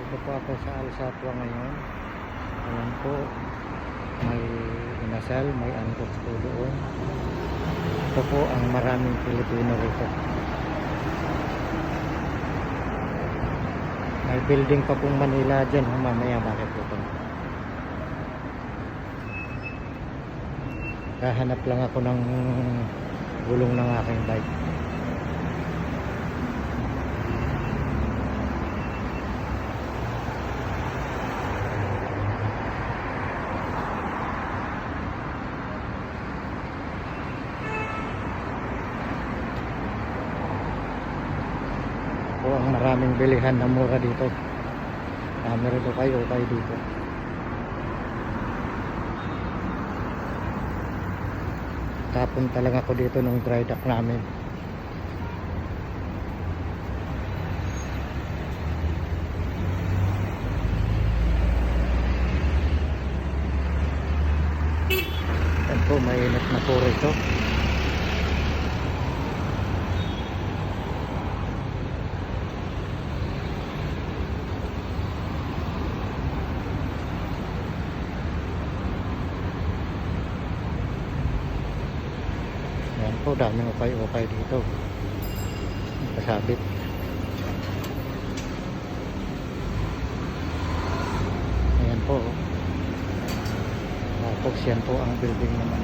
Dito po ako sa Alsatwa ngayon. Ayan po, may inasal, may angkos po doon. Ito po ang maraming Pilipino rito. May building pa pong Manila dyan. Mamaya makikita. Kahanap lang ako ng gulong ng aking bike. Ang maraming bilihan na mura dito. Meron po kayo dito. Tapon talaga ako dito nung dry dock namin. Yan po, mainit na po rito. Ayan po, daming ukay-ukay dito. Kasabit. Ayan po. Tapos yan po ang building naman.